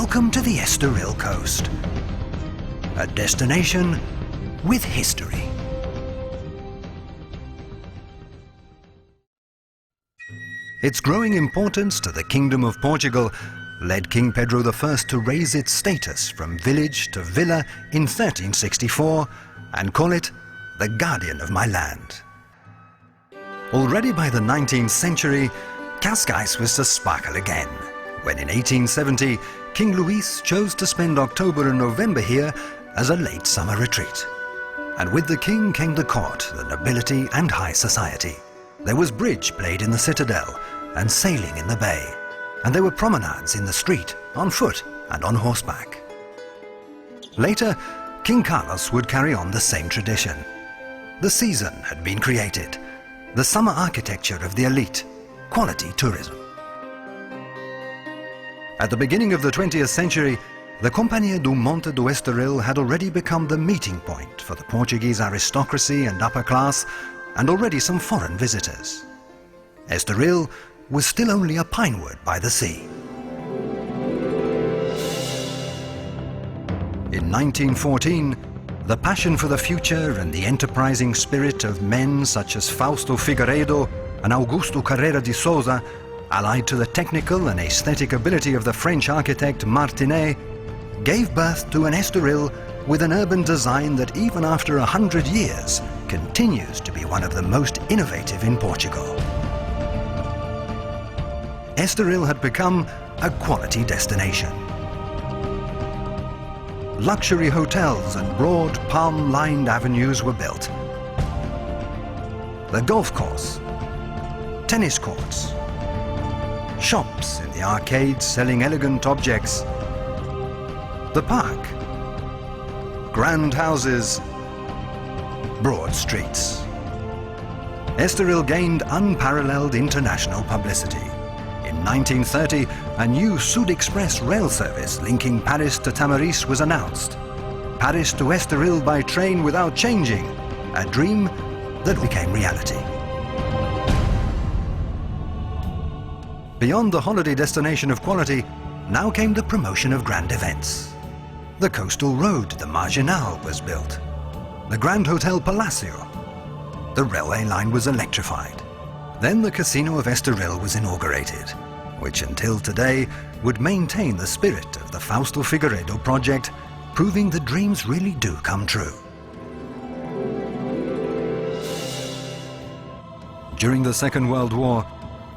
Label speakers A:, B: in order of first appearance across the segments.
A: Welcome to the Estoril coast, a destination with history. Its growing importance to the Kingdom of Portugal led King Pedro I to raise its status from village to villa in 1364 and call it the guardian of my land. Already by the 19th century, Cascais was to sparkle again, when in 1870 King Luis chose to spend October and November here as a late summer retreat. And with the king came the court, the nobility and high society. There was bridge played in the citadel and sailing in the bay, and there were promenades in the street, on foot and on horseback. Later, King Carlos would carry on the same tradition. The season had been created, the summer architecture of the elite, quality tourism. At the beginning of the 20th century, the Companhia do Monte do Estoril had already become the meeting point for the Portuguese aristocracy and upper class, and already some foreign visitors. Estoril was still only a pinewood by the sea. In 1914, the passion for the future and the enterprising spirit of men such as Fausto Figueiredo and Augusto Carreira de Souza, allied to the technical and aesthetic ability of the French architect Martinet, gave birth to an Estoril with an urban design that even after 100 years continues to be one of the most innovative in Portugal. Estoril had become a quality destination. Luxury hotels and broad palm-lined avenues were built. The golf course, tennis courts, shops in the arcades selling elegant objects, the park, grand houses, broad streets. Estoril gained unparalleled international publicity. In 1930, a new Sud Express rail service linking Paris to Tamaris was announced. Paris to Estoril by train without changing, a dream that became reality. Beyond the holiday destination of quality, now came the promotion of grand events. The coastal road, the Marginal, was built. The Grand Hotel Palacio. The railway line was electrified. Then the Casino of Estoril was inaugurated, which until today would maintain the spirit of the Fausto Figueiredo project, proving that dreams really do come true. During the Second World War,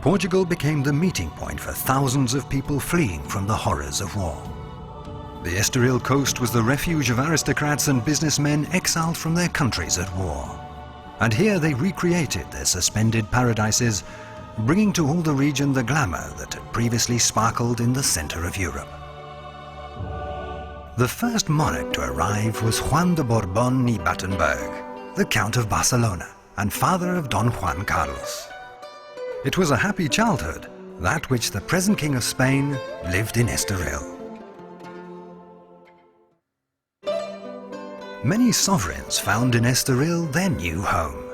A: Portugal became the meeting point for thousands of people fleeing from the horrors of war. The Estoril coast was the refuge of aristocrats and businessmen exiled from their countries at war. And here they recreated their suspended paradises, bringing to all the region the glamour that had previously sparkled in the center of Europe. The first monarch to arrive was Juan de Borbón y Battenberg, the Count of Barcelona and father of Don Juan Carlos. It was a happy childhood, that which the present King of Spain lived in Estoril. Many sovereigns found in Estoril their new home.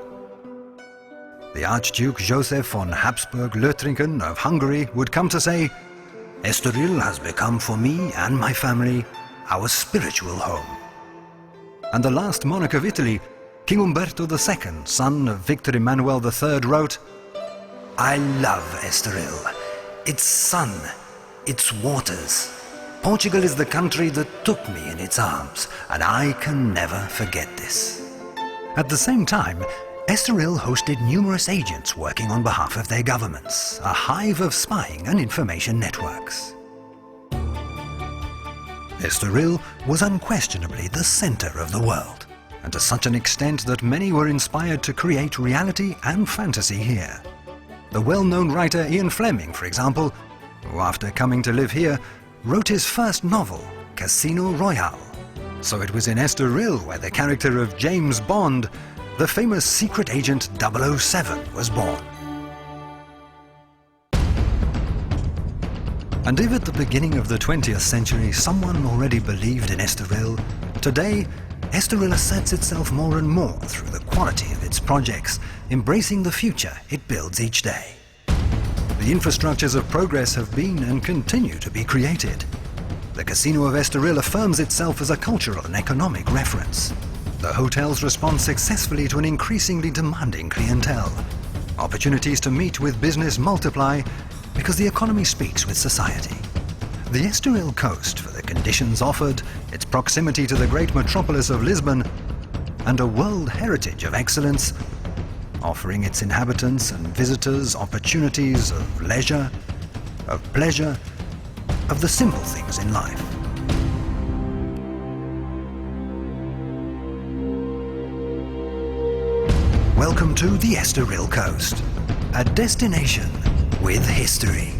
A: The Archduke Joseph von Habsburg-Lothringen of Hungary would come to say, "Estoril has become for me and my family our spiritual home." And the last monarch of Italy, King Umberto II, son of Victor Emmanuel III, wrote, "I love Estoril, its sun, its waters. Portugal is the country that took me in its arms, and I can never forget this." At the same time, Estoril hosted numerous agents working on behalf of their governments, a hive of spying and information networks. Estoril was unquestionably the center of the world, and to such an extent that many were inspired to create reality and fantasy here. The well-known writer Ian Fleming, for example, who after coming to live here, wrote his first novel, Casino Royale. So it was in Estoril where the character of James Bond, the famous secret agent 007, was born. And if at the beginning of the 20th century someone already believed in Estoril, today Estoril asserts itself more and more through the quality of its projects, embracing the future it builds each day. The infrastructures of progress have been and continue to be created. the Casino of Estoril affirms itself as a cultural and economic reference. The hotels respond successfully to an increasingly demanding clientele. Opportunities to meet with business multiply because the economy speaks with society. The Estoril coast, for the conditions offered, its proximity to the great metropolis of Lisbon, and a world heritage of excellence, offering its inhabitants and visitors opportunities of leisure, of pleasure, of the simple things in life. Welcome to the Estoril coast, a destination with history.